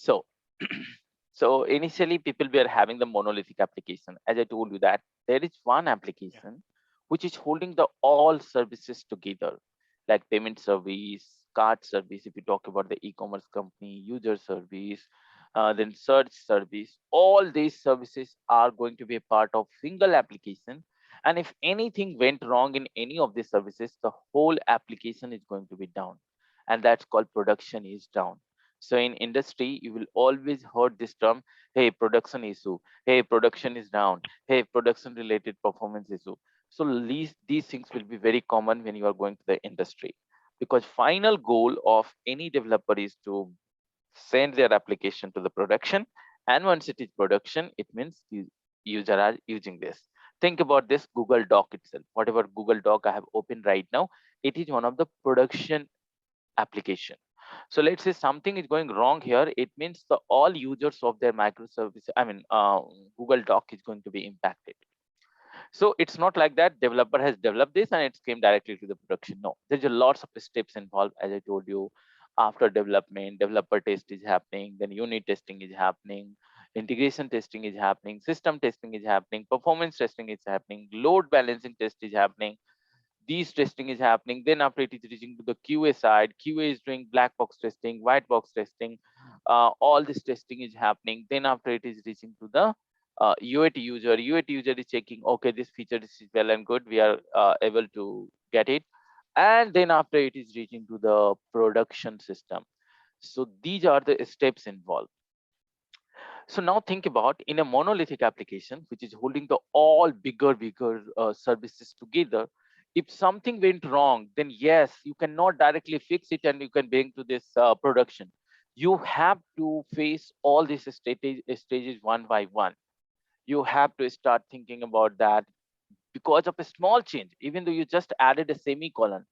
So so initially people were having the monolithic application. As I told you that there is one Yeah. application which is holding the all services together, like payment service, card service. If you talk about the e-commerce company, user service, then search service, all these services are going to be a part of single application. And if anything went wrong in any of these services, the whole application is going to be down, and that's called production is down. So in industry, you will always heard this term, hey, production issue, hey, production is down, hey, production related performance issue. So these things will be very common when you are going to the industry, because final goal of any developer is to send their application to the production. And once it is production, it means user are using this. Think about this Google Doc itself. Whatever Google Doc I have opened right now, it is one of the production application. So let's say something is going wrong here, it means the all users of their microservice, Google Doc is going to be impacted. So it's not like that developer has developed this and it came directly to the production. No, there's a lots of steps involved. As I told you, after development, developer test is happening, then unit testing is happening, integration testing is happening, system testing is happening, performance testing is happening, load balancing test is happening, these testing is happening. Then after it is reaching to the QA side, QA is doing black box testing, white box testing, all this testing is happening. Then after it is reaching to the UAT user, UAT user is checking, okay, this feature is well and good, we are able to get it. And then after it is reaching to the production system. So these are the steps involved. So now think about in a monolithic application, which is holding the all bigger services together. If something went wrong, then yes, you cannot directly fix it and you can bring to this production. You have to face all these stages one by one. You have to start thinking about that because of a small change, even though you just added a semicolon,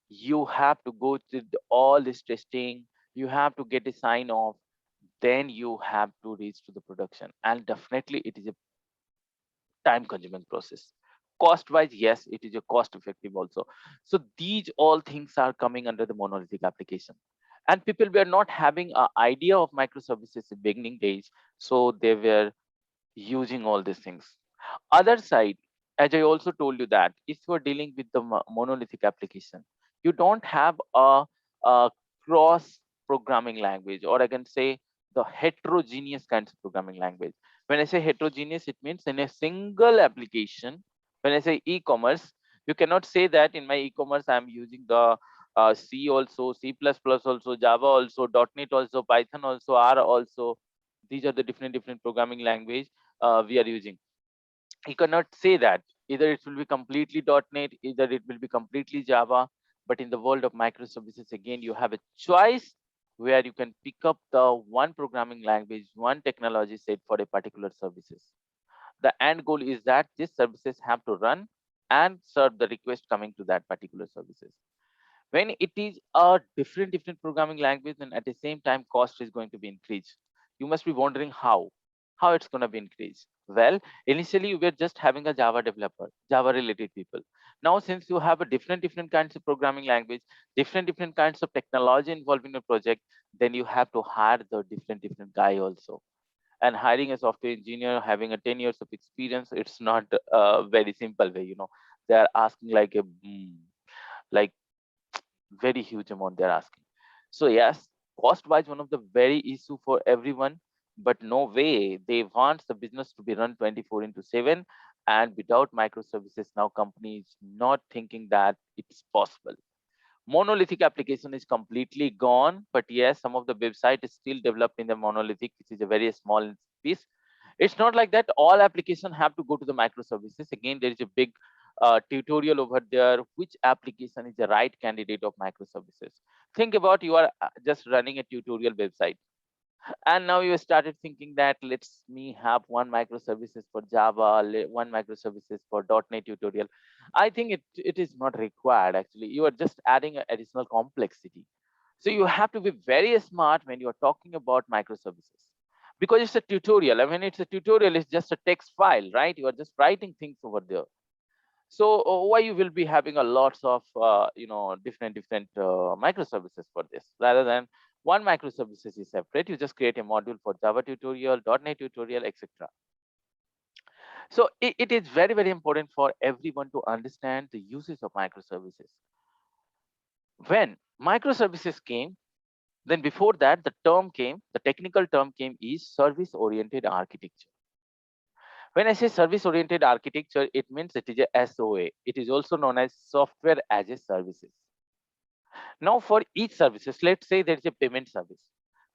you have to go through all this testing. You have to get a sign off, then you have to reach to the production, and definitely it is a time consuming process. Cost wise, yes, it is a cost effective also. So these all things are coming under the monolithic application, and people were not having an idea of microservices in beginning days, so they were using all these things. Other side, as I also told you, that if you are dealing with the monolithic application, you don't have a cross programming language, or I can say the heterogeneous kinds of programming language. When I say heterogeneous, it means in a single application. When I say e-commerce, you cannot say that in my e-commerce I'm using the C also, C++ also, Java also, .NET also, Python also, R also. These are the different programming language we are using. You cannot say that either it will be completely .NET, either it will be completely Java. But in the world of microservices, again, you have a choice where you can pick up the one programming language, one technology set for a particular services. The end goal is that these services have to run and serve the request coming to that particular services. When it is a different programming language, then at the same time cost is going to be increased. You must be wondering how it's going to be increased. Well, initially you were just having a Java developer, Java related people. Now since you have a different kinds of programming language, different kinds of technology involved in a project, then you have to hire the different guy also. And hiring a software engineer having a 10 years of experience, it's not a very simple way, they are asking like a like very huge amount they're asking. So yes, cost wise, one of the very issue for everyone, but no way, they want the business to be run 24 into 7. And without microservices, now companies not thinking that it's possible. Monolithic application is completely gone, but yes, some of the website is still developed in the monolithic, which is a very small piece. It's not like that all application have to go to the microservices. Again, there is a big tutorial over there, which application is the right candidate of microservices. Think about, you are just running a tutorial website, and now you started thinking that let's me have one microservices for Java, one microservices for .NET tutorial. I think it is not required. Actually, you are just adding additional complexity. So you have to be very smart when you are talking about microservices, because it's a tutorial. I mean, it's a tutorial, it's just a text file, right? You are just writing things over there. So why you will be having a lots of different microservices for this, rather than One microservices is separate. You just create a module for Java tutorial, .NET tutorial, etc. So it is very, very important for everyone to understand the uses of microservices. When microservices came, then before that, the technical term came is service oriented architecture. When I say service oriented architecture, it means it is a SOA. It is also known as software as a services. Now, for each services, let's say there is a payment service.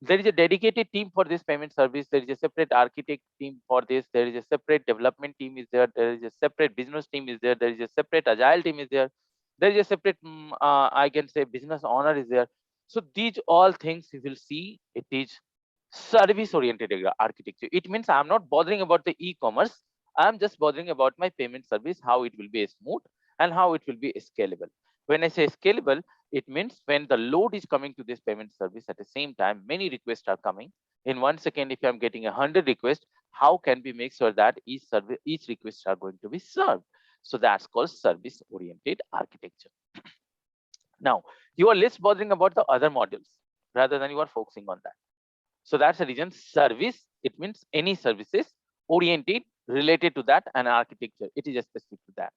There is a dedicated team for this payment service. There is a separate architect team for this. There is a separate development team is there. There is a separate business team is there. There is a separate agile team is there. There is a separate, I can say, business owner is there. So these all things you will see. It is service oriented architecture. It means I'm not bothering about the e-commerce. I'm just bothering about my payment service, how it will be smooth and how it will be scalable. When I say scalable, it means when the load is coming to this payment service at the same time, many requests are coming. In 1 second, if I'm getting 100 requests, how can we make sure that each request are going to be served? So that's called service oriented architecture. Now, you are less bothering about the other modules rather than you are focusing on that. So that's the reason service, it means any services oriented related to that and architecture. It is specific to that.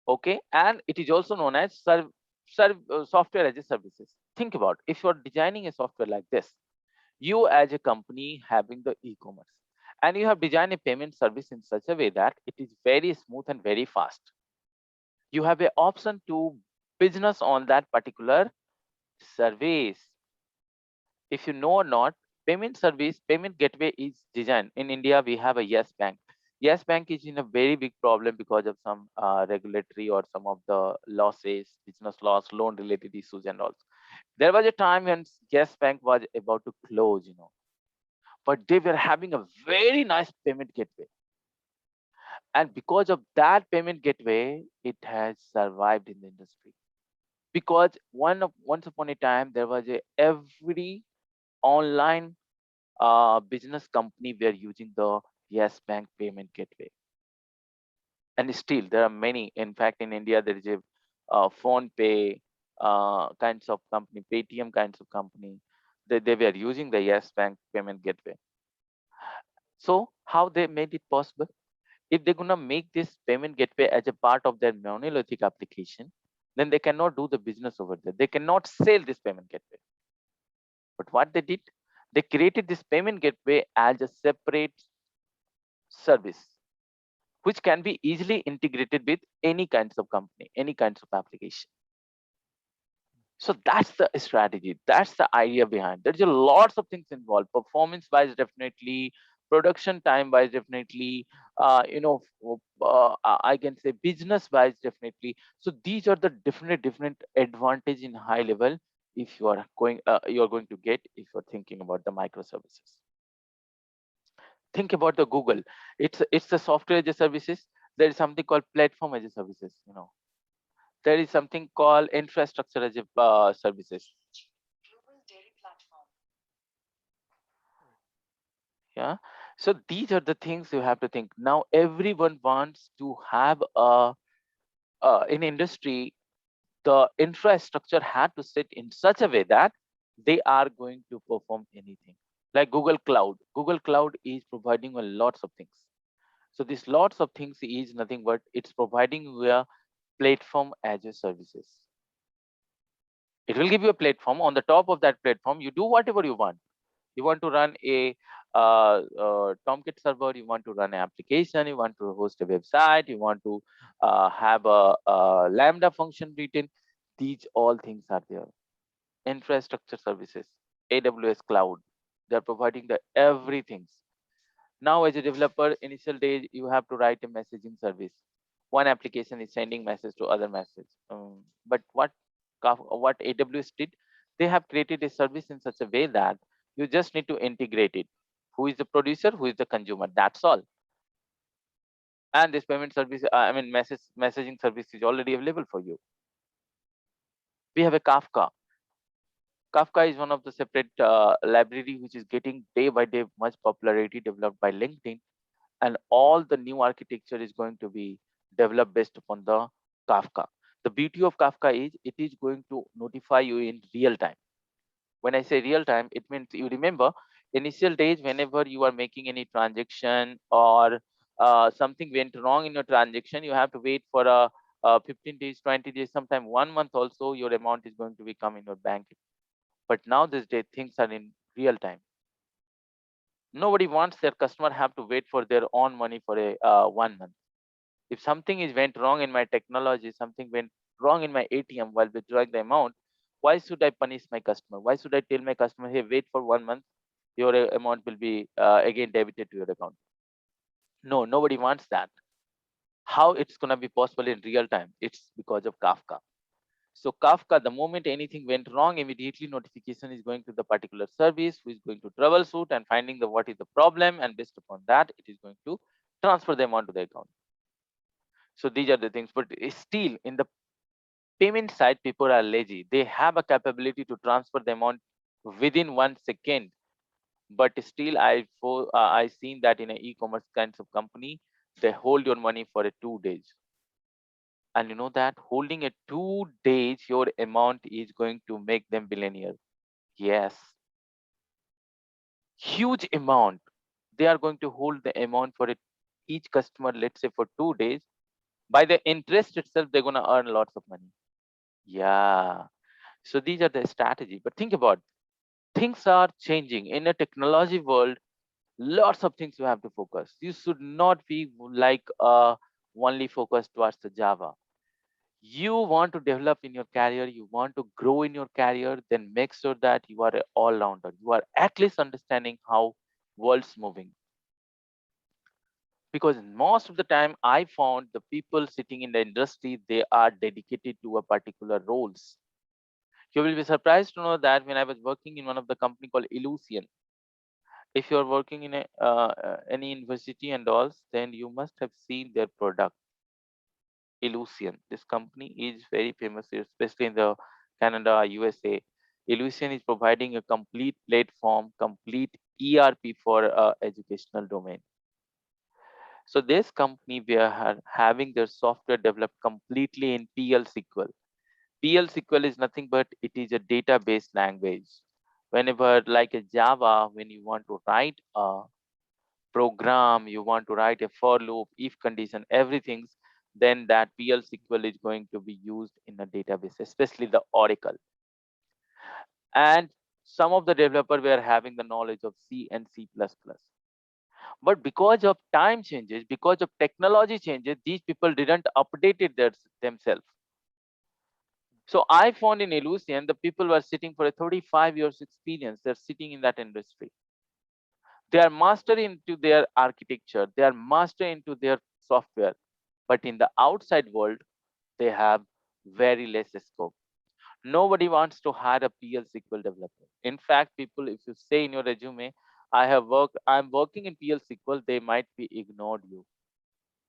Okay. And it is also known as software as a services. Think about if you're designing a software like this, you as a company having the e-commerce and you have designed a payment service in such a way that it is very smooth and very fast. You have an option to business on that particular service. If you know or not, payment gateway is designed in India. We have a Yes Bank. Yes Bank is in a very big problem because of some regulatory or some of the losses, business loss, loan related issues and all. There was a time when Yes Bank was about to close, but they were having a very nice payment gateway. And because of that payment gateway, it has survived in the industry. Because once upon a time, there was a every online business company were using the Yes Bank payment gateway. And still, there are many. In fact, in India, there is a Phone Pay kinds of company, Paytm kinds of company. They were using the Yes Bank payment gateway. So, how they made it possible? If they're gonna make this payment gateway as a part of their monolithic application, then they cannot do the business over there. They cannot sell this payment gateway. But what they did, they created this payment gateway as a separate service which can be easily integrated with any kinds of company, any kinds of application. So that's the strategy. That's the idea behind. There's a lots of things involved. Performance wise, definitely. Production time wise, definitely. I can say business wise, definitely. So these are the different advantage in high level if you are going to get if you're thinking about the microservices. Think about the Google. It's the software as a services. There is something called platform as a services. There is something called infrastructure as a services. Yeah. So these are the things you have to think. Now everyone wants to have a in industry. The infrastructure had to sit in such a way that they are going to perform anything. Like Google Cloud. Google Cloud is providing a lots of things. So this lots of things is nothing but it's providing you a platform as a services. It will give you a platform. On the top of that platform, you do whatever you want. You want to run a Tomcat server, you want to run an application, you want to host a website, you want to have a Lambda function written. These all things are there. Infrastructure services, AWS cloud, they're providing the everything. Now, as a developer, initial days, you have to write a messaging service. One application is sending message to other message. But what AWS did, they have created a service in such a way that you just need to integrate it. Who is the producer? Who is the consumer? That's all. And this payment service, messaging service is already available for you. We have a Kafka. Kafka is one of the separate library which is getting day by day much popularity developed by LinkedIn, and all the new architecture is going to be developed based upon the Kafka. The beauty of Kafka is it is going to notify you in real time. When I say real time, it means you remember initial days whenever you are making any transaction or something went wrong in your transaction, you have to wait for a 15 days, 20 days, sometime 1 month also, your amount is going to be come in your bank. But now this day things are in real time. Nobody wants their customer have to wait for their own money for a 1 month. If something is went wrong in my technology, something went wrong in my ATM while withdrawing the amount, why should I punish my customer? Why should I tell my customer, hey, wait for 1 month, your amount will be again debited to your account? No, nobody wants that. How it's going to be possible in real time? It's because of Kafka. So Kafka, the moment anything went wrong, immediately notification is going to the particular service who is going to troubleshoot and finding the what is the problem, and based upon that, it is going to transfer the amount to the account. So these are the things. But still, in the payment side, people are lazy. They have a capability to transfer the amount within 1 second, but still, I seen that in an e-commerce kinds of company, they hold your money for a 2 days. And you know that holding a 2 days, your amount is going to make them billionaire. Yes, huge amount. They are going to hold the amount for it, each customer, let's say for 2 days. By the interest itself, they're gonna earn lots of money. Yeah. So these are the strategy. But think about, things are changing in a technology world. Lots of things you have to focus. You should not be like only focused towards the Java. You want to develop in your career, you want to grow in your career, then make sure that you are an all-rounder. You are at least understanding how world's moving. Because most of the time I found the people sitting in the industry, they are dedicated to a particular roles. You will be surprised to know that when I was working in one of the company called Illusion, if you're working in a any university and all, then you must have seen their product, Illusion. This company is very famous, especially in the Canada, USA. Illusion is providing a complete platform, complete ERP for educational domain. So this company, we are having their software developed completely in PL SQL. PL SQL is nothing but it is a database language. Whenever like a Java, when you want to write a program, you want to write a for loop, if condition, everything, then that PL SQL is going to be used in a database, especially the Oracle. And some of the developer were having the knowledge of C and C++. But because of time changes, because of technology changes, these people didn't update it themselves. So I found in Illusion, the people were sitting for a 35 years experience. They're sitting in that industry. They are master into their architecture. They are master into their software. But in the outside world, they have very less scope. Nobody wants to hire a PL SQL developer. In fact, people, if you say in your resume, I'm working in PL SQL, they might be ignored you.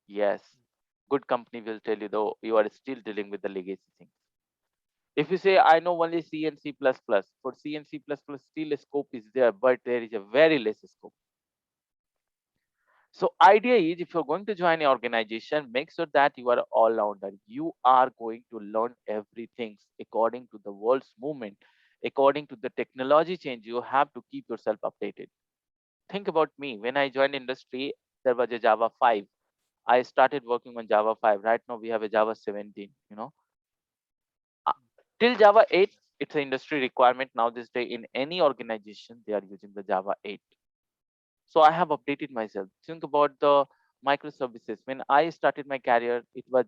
Yes, good company will tell you though you are still dealing with the legacy thing. If you say I know only C and C++, for C and C++, still a scope is there, but there is a very less scope. So idea is if you're going to join an organization, make sure that you are all-rounder. You are going to learn everything according to the world's movement, according to the technology change. You have to keep yourself updated. Think about me. When I joined industry, there was a Java 5. I started working on Java 5. Right now we have a Java 17, Uh, till Java 8, it's an industry requirement now this day in any organization, they are using the Java 8. So I have updated myself. Think about the microservices. When I started my career, it was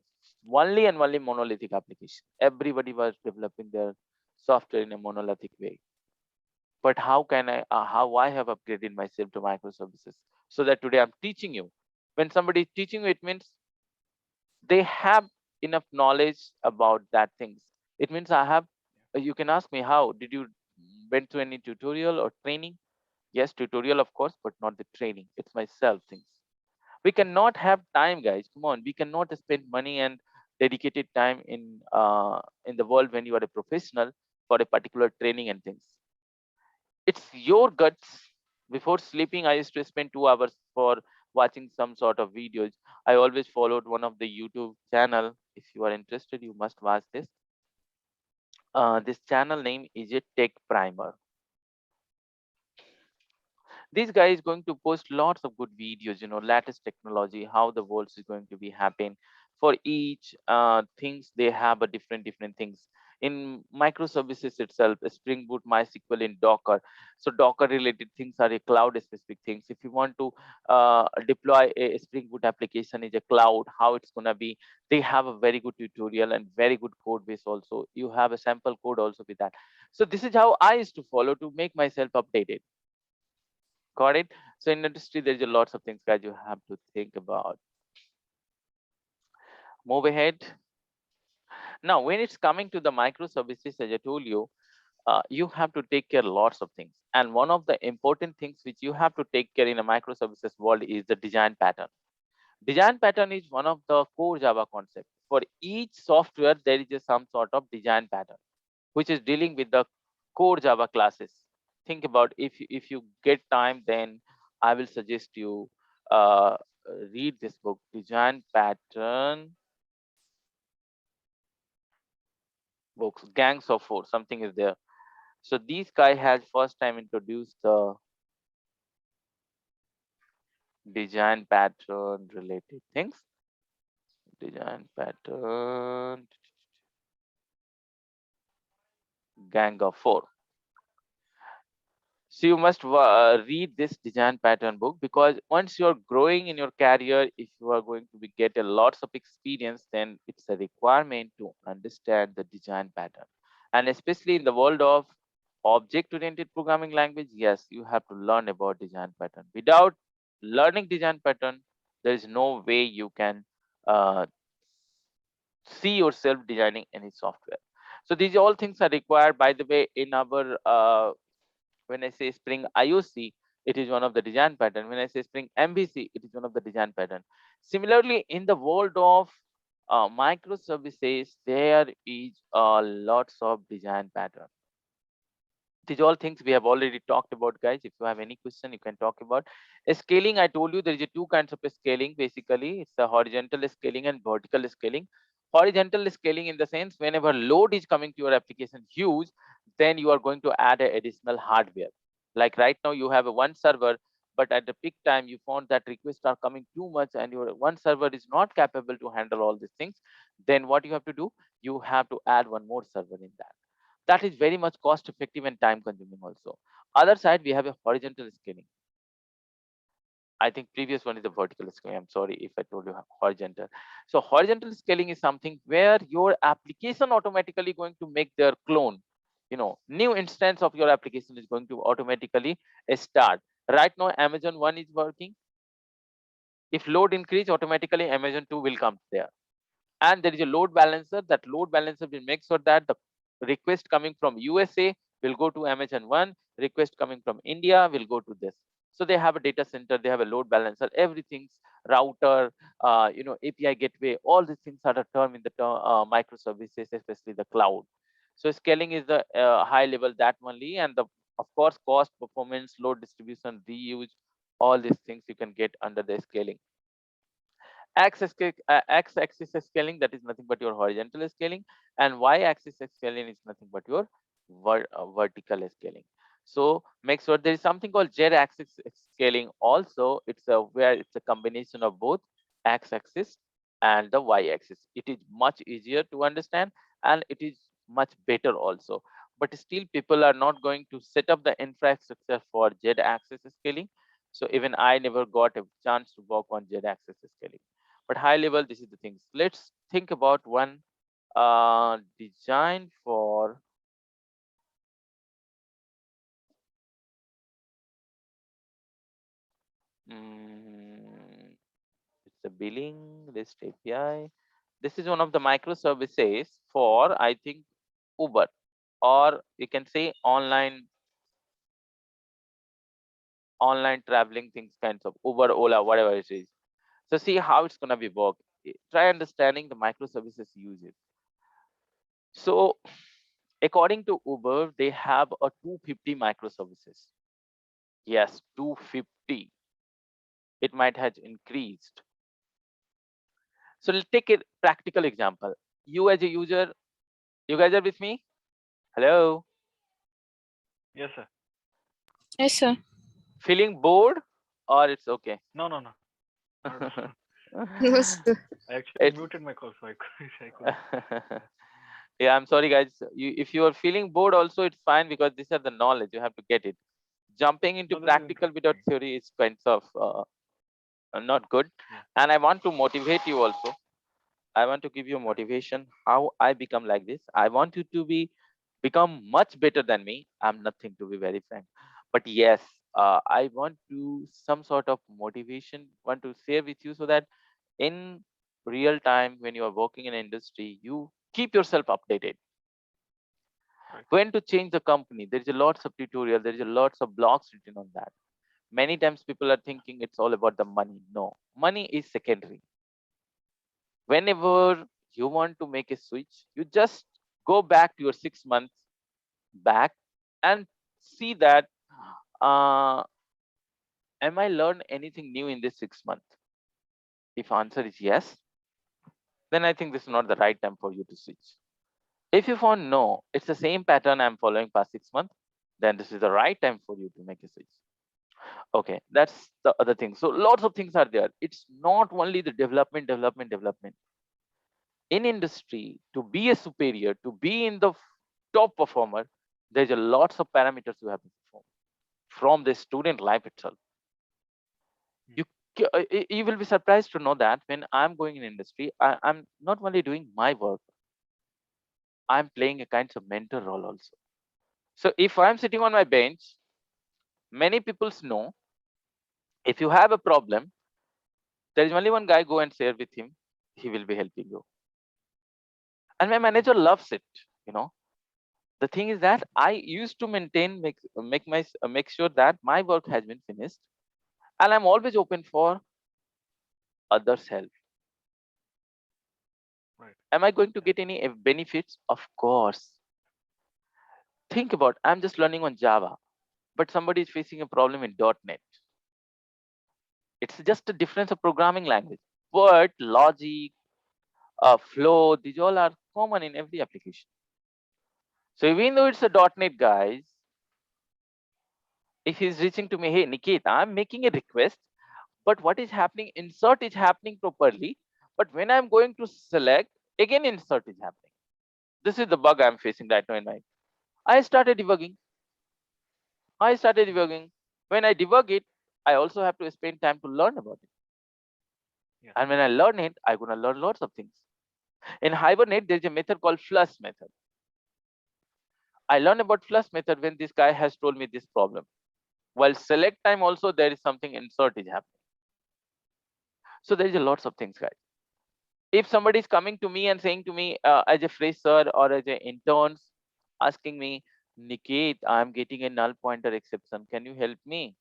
only and only monolithic application. Everybody was developing their software in a monolithic way. But how I have upgraded myself to microservices so that today I'm teaching you. When somebody is teaching you, it means they have enough knowledge about that things. It means I have, you can ask me, how did you went through any tutorial or training? Yes, tutorial, of course, but not the training. It's myself things. We cannot have time, guys. Come on, we cannot spend money and dedicated time in the world when you are a professional for a particular training and things. It's your guts. Before sleeping, I used to spend 2 hours for watching some sort of videos. I always followed one of the YouTube channel. If you are interested, you must watch this. This channel name is a Tech Primer. This guy is going to post lots of good videos, latest technology, how the world is going to be happening. For each things, they have a different things. In microservices itself, Spring Boot, MySQL, in Docker. So Docker related things are a cloud specific things. If you want to deploy a Spring Boot application in a cloud, how it's gonna be, they have a very good tutorial and very good code base also. You have a sample code also with that. So this is how I used to follow to make myself updated. Got it? So in industry, there's a lots of things that you have to think about. Move ahead. Now, when it's coming to the microservices, as I told you, you have to take care lots of things. And one of the important things which you have to take care in a microservices world is the design pattern. Design pattern is one of the core Java concepts. For each software, there is a some sort of design pattern, which is dealing with the core Java classes. Think about, if you get time, then I will suggest you uh, read this book, Design Pattern books, Gangs of Four, something is there. So this guy has first time introduced the design pattern related things. Design pattern, Gang of Four. So you must read this design pattern book, because once you're growing in your career, if you are going to be get a lots of experience, then it's a requirement to understand the design pattern. And especially in the world of object oriented programming language, yes, you have to learn about design pattern. Without learning design pattern, there is no way you can uh, see yourself designing any software. So these all things are required, by the way, in our when I say Spring IOC, it is one of the design pattern. When I say Spring MVC, it is one of the design pattern. Similarly, in the world of microservices, there is lots of design pattern. These all things we have already talked about, guys. If you have any question, you can talk about. Scaling, I told you there is a two kinds of scaling. Basically, it's a horizontal scaling and vertical scaling. Horizontal scaling in the sense, whenever load is coming to your application huge, then you are going to add a additional hardware. Like right now, you have a one server, but at the peak time, you found that requests are coming too much, and your one server is not capable to handle all these things. Then what you have to do? You have to add one more server in that is very much cost effective and time consuming also. Other side, we have a horizontal scaling. I think previous one is the vertical scaling. I'm sorry if I told you horizontal. So horizontal scaling is something where your application automatically going to make their clone. New instance of your application is going to automatically start. Right now, Amazon 1 is working. If load increase, automatically Amazon 2 will come there. And there is a load balancer. That load balancer will make sure that the request coming from USA will go to Amazon 1, request coming from India will go to this. So they have a data center, they have a load balancer, everything's router, API gateway, all these things are a term in the term, microservices, especially the cloud. So scaling is the high level, that only, and the of course cost, performance, load distribution, reuse, all these things you can get under the scaling. X-axis scaling, that is nothing but your horizontal scaling, and y-axis scaling is nothing but your vertical scaling. So make sure there is something called z-axis scaling also. It's a where it's a combination of both x-axis and the y-axis. It is much easier to understand, and it is much better also. But still, people are not going to set up the infrastructure for z-axis scaling. So even I never got a chance to work on z-axis scaling. But high level, this is the things. Let's think about one design for it's a billing REST API. This is one of the microservices for, I think, Uber, or you can say online traveling things, kinds of Uber, Ola, whatever it is. So see how it's gonna be work. Try understanding the microservices uses. So according to Uber, they have a 250 microservices. Yes, 250. It might have increased. So let's take a practical example. You as a user, you guys are with me? Hello? Yes, sir. Yes, sir. Feeling bored or it's okay? No, no, no, not at all. No, sir. I actually It's muted my call, so I I couldn't. yeah, I'm sorry guys. If you are feeling bored also, it's fine because these are the knowledge. You have to get it. Jumping into No, this is practical without interesting. theory is kind of not good. Yeah, And I want to motivate you also. I want to give you correct. motivation how I become like this. I want you to be become much better than me. I'm nothing, to be very frank. But yes, I want to some sort of motivation want to share with you so that in real time when you are working in industry, you keep yourself updated. Right. When to change the company, there is a lots of tutorial, there is a lots of blogs written on that. Many times people are thinking it's all about the money. No, money is secondary. Whenever you want to make a switch, you just go back to your 6 months back and see that uh, am I learned anything new in this 6 months? If answer is yes, then I think this is not the right time for you to switch. If you found no, it's the same pattern I'm following past 6 months, then this is the right time for you to make a switch. Okay, that's the other thing. So lots of things are there. It's not only the development. In industry, to be a superior, to be in the top performer, there's a lots of parameters you have to perform from the student life itself. Mm. You you will be surprised to know that when I'm going in industry, I'm not only doing my work, I'm playing a kind of mentor role also. So if I'm sitting on my bench, many people know if you have a problem, there is only one guy, go and share with him, he will be helping you. And my Mm. manager loves it. You know, the thing is that I used to maintain make sure that my work has been finished, and I'm always open for others' help. Right. Am I going to Yeah. get any benefits? Of course. Think about I'm just learning on Java, but somebody is facing a problem in .NET. It's just a difference of programming language. But logic, flow, these all are common in every application. So even though it's a .NET guys, if he's reaching to me, hey Niket, I'm making a request, but what is happening? Insert is happening properly, but when I'm going to select, again insert is happening. This is the bug I'm facing right now in my. I started debugging. I started Mm. debugging. When I debug it, I also have to spend time to learn about it. Yeah. And when I learn it, I'm gonna learn lots of things. In Hibernate, there's a method called flush method. I learned about flush method when this guy has told me this problem. While select time also there is something insert is happening. So there is a lots of things, guys. If Mm. somebody is coming to me and saying to me as a fresher or as an intern, asking me, Niket, I'm getting a null pointer exception. Can you help me?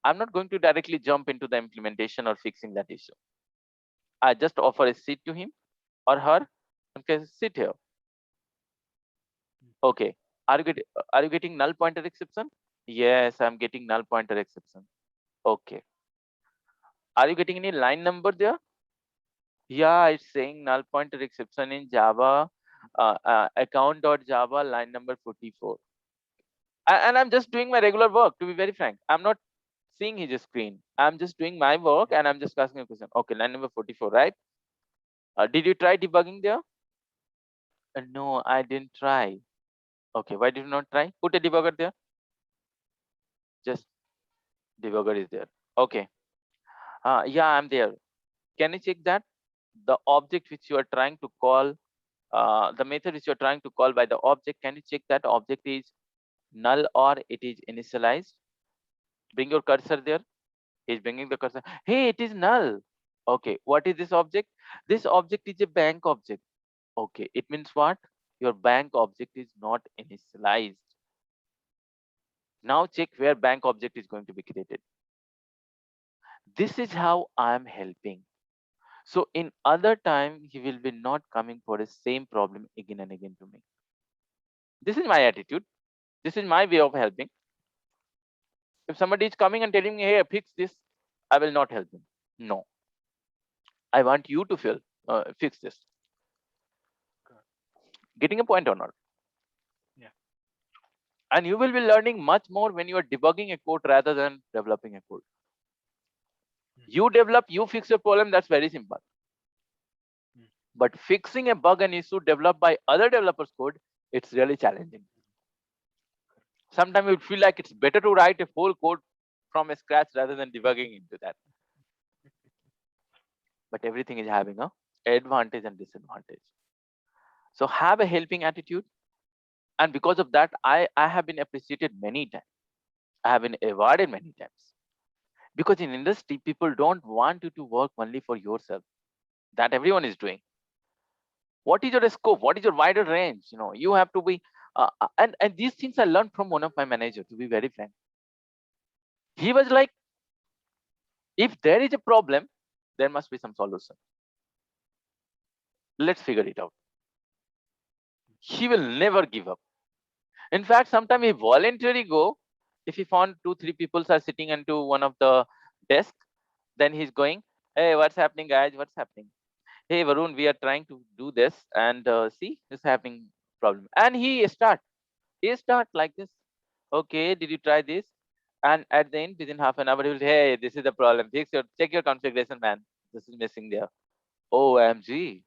I'm not going to directly jump into the implementation or fixing that issue. I just offer a seat to him or her. Okay, sit here. Mm. Okay. Are you getting null pointer exception? Yes, I'm getting null pointer exception. Okay. Are you getting any line number there? Yeah, it's saying null pointer exception in Java account.java line number 44. And I'm just doing my regular work, to be very frank. I'm not seeing his screen. I'm just doing my work Yeah. and I'm just asking a question. Okay, line number 44, right? Did you try debugging there? No, I didn't try. Okay, why did you not try? Put a debugger there. Just debugger is there. Okay. Yeah, I'm there. Can you check that? The object which you are trying to call, the method which you're trying to call by the object, can you check that object is null or it is initialized? Bring your cursor there. He's bringing the cursor. Hey, it is null. Okay, what is this object? This object is a bank object. Okay, it means what? Your bank object is not initialized. Now check where bank object is going to be created. This is how I am helping. So in other time, he will be not coming for the same problem again and again to me. This is my attitude. This is my way of helping. If somebody is coming and telling me, hey, fix this, I will not help him. No, I want you to fix this. Correct. Getting a point or not? Yeah. And you will be learning much more when you are debugging a code rather than developing a code. mm, You develop, you fix your problem, that's very simple. mm, But fixing a bug and issue developed by other developers' code, it's really challenging. Sometimes you feel like it's better to write a whole code from scratch rather than debugging into that. But everything is having a advantage and disadvantage. So have a helping attitude. And because of that, I have been appreciated many times. I have been awarded many times. Because in industry, people don't want you to work only for yourself. That everyone is doing. What is your scope? What is your wider range? You have to be and these things I learned from one of my manager, to be very frank. He was like, if there is a problem, there must be some solution. Let's figure it out. He will never give up. In fact, sometimes he voluntarily go. If he found 2 3 people are sitting into one of the desk, then he's going, hey, what's happening, guys? What's happening? Hey, Varun, we are trying to do this, and see, this happening problem. And he start like this. Okay, did you try this? And at the end, within half an hour, he will say, hey, this is the problem. Check your configuration, man. This is missing there. OMG.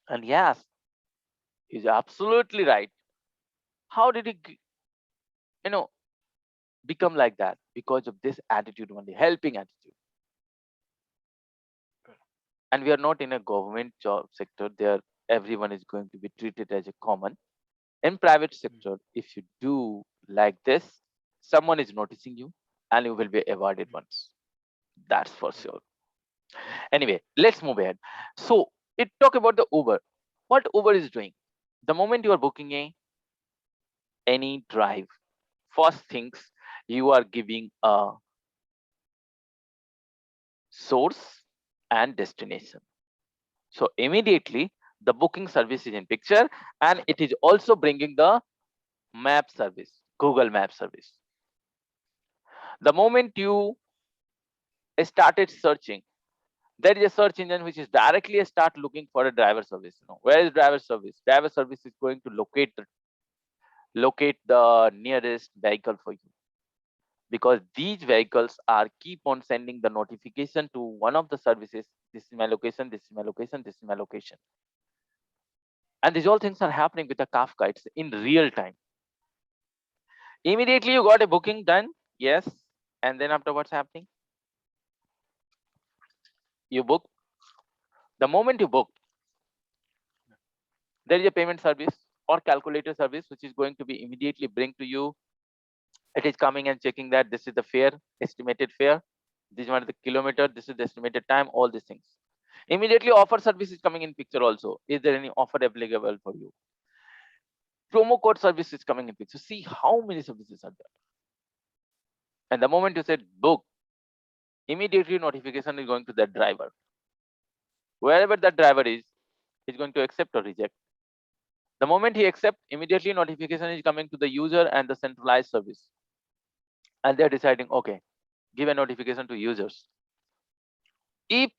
And yes, he's absolutely right. How did he, you know, become like that? Because of this attitude only, helping attitude. correct. And we are not in a government job sector. There, everyone is going to be treated as a common. In private Mm, sector, if you do like this, someone is noticing you, and you will be awarded mm, once. That's for correct. sure. Anyway, let's move ahead. So it talk about the Uber. What Uber is doing? The moment you are booking any drive, first things, you are giving a source and destination. So immediately the booking service is in picture, and it is also bringing the map service, Google Map service. The moment you started searching, there is a search engine which is directly start looking for a driver service. Where is driver service? Driver service is going to locate the nearest vehicle for you, because these vehicles are keep on sending the notification to one of the services. This is my location, this is my location, this is my location. And these all things are happening with the Kafka. It's in real time. Immediately you got a booking done. Yes. And then after, what's happening? You book. The moment you book, there is a payment service or calculator service which is going to be immediately bring to you. It is coming and checking that this is the fare, estimated fare, this one is the kilometer, this is the estimated time, all these things. Immediately offer service is coming in picture also. Is there any offer applicable for you? Promo code service is coming in picture. See how many services are there. And the moment you said book, immediately notification is going to that driver. Wherever that driver is, he's going to accept or reject. The moment he accepts, immediately notification is coming to the user and the centralized service. And they're deciding, okay, give a notification to users. If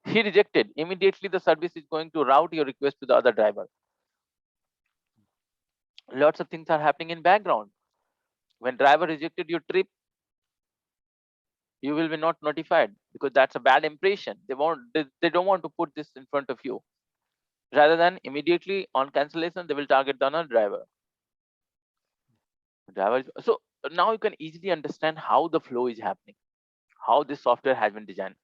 he rejected, immediately the service is going to route your request to the other driver. Lots of things are happening in background. When driver rejected your trip, you will be not notified, because that's a bad impression. They don't want to put this in front of you. Rather than immediately on cancellation, they will target the another driver. So now you can easily understand how the flow is happening, how this software has been designed.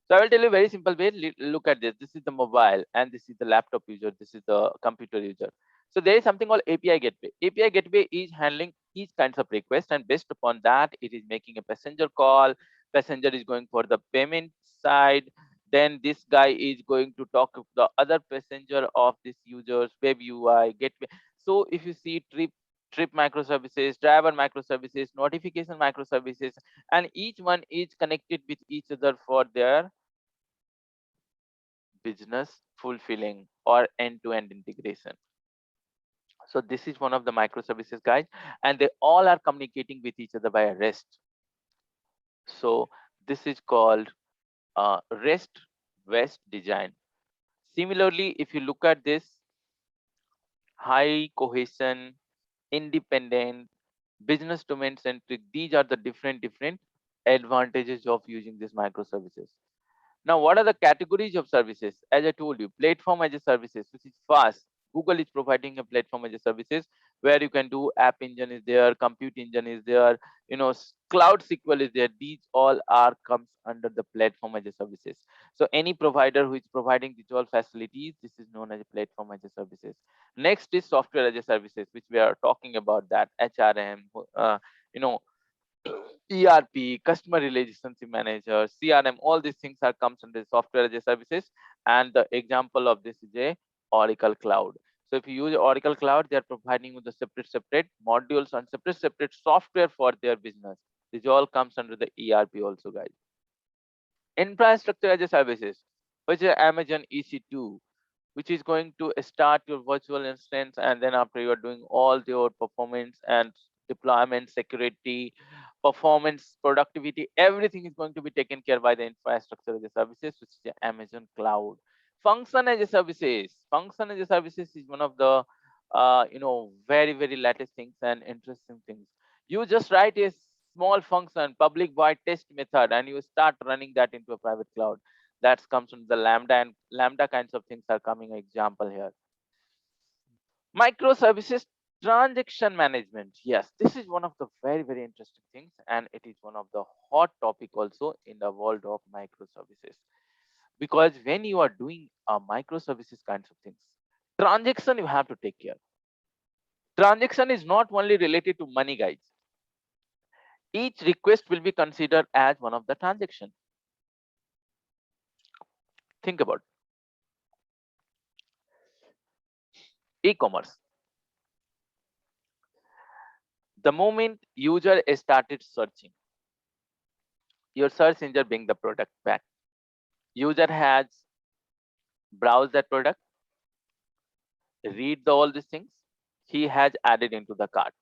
So I will tell you a very simple way. Look at this. This is the mobile, and this is the laptop user. This is the computer user. So there is something called API gateway. API gateway is handling each kinds of request, and based upon that, it is making a passenger call. Passenger is going for the payment side. Then this guy is going to talk to the other passenger of this user's web UI gateway. So if you see trip microservices, driver microservices, notification microservices, and each one is connected with each other for their business fulfilling or end-to-end integration. So this is one of the microservices, guys, and they all are communicating with each other via REST. So this is called REST West design. Similarly, if you look at this high cohesion independent, business domain centric. These are the different advantages of using these microservices. Now, what are the categories of services? As I told you, platform as a services, which is fast. Google is providing a platform as a services where you can do app engine is there, compute engine is there, cloud SQL is there. These all are comes under the platform as a services. So any provider who is providing these all facilities, this is known as a platform as a services. Next is software as a services, which we are talking about that HRM, you know, ERP, customer relationship manager, CRM, all these things are comes under software as a services. And the example of this is a Oracle Cloud. So if you use Oracle Cloud, they are providing you the separate modules and separate software for their business. This all comes under the ERP also, guys. Infrastructure as a services, which is Amazon EC2, which is going to start your virtual instance, and then after you are doing all your performance and deployment, security, performance, productivity, everything is going to be taken care by the infrastructure as a services, which is the Amazon Cloud. Function as a services, function as a services is one of the very latest things and interesting things. You just write a small function, public void test method, and you start running that into a private cloud. That comes from the lambda, and lambda kinds of things are coming example here. Microservices transaction management, yes, this is one of the very interesting things, and it is one of the hot topic also in the world of microservices. Because when you are doing a microservices kinds of things, transaction you have to take care. Transaction is not only related to money, guys. Each request will be considered as one of the transaction. Think about e-commerce. The moment user started searching, your search engine bring the product back. User has browsed that product, read all these things, he has added into the cart.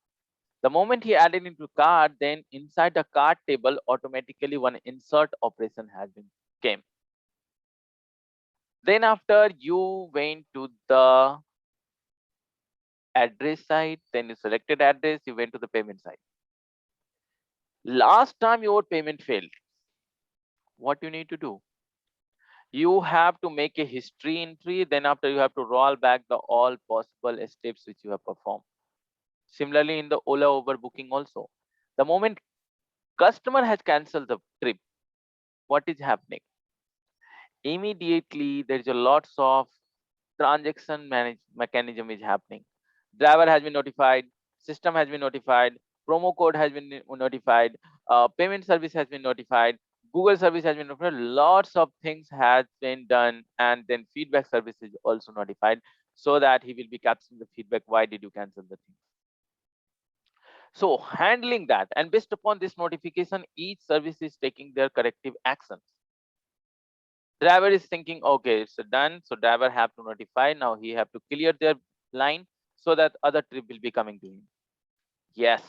The moment he added into cart, then inside the cart table, automatically one insert operation has been came. Then after you went to the address side, then you selected address, you went to the payment side. Last time your payment failed, what you need to do? You have to make a history entry, then after you have to roll back the all possible steps which you have performed. Similarly, in the Ola Uber booking also, the moment customer has cancelled the trip, what is happening? Immediately there is a lots of transaction manage mechanism is happening. Driver has been notified, system has been notified, promo code has been notified, payment service has been notified, Google service has been notified. Lots of things has been done, and then feedback service is also notified, so that he will be capturing the feedback. Why did you cancel the thing? So handling that, and based upon this notification, each service is taking their corrective actions. Driver is thinking, okay, it's done, so driver have to notify. Now he have to clear their line so that other trip will be coming to him. Yes,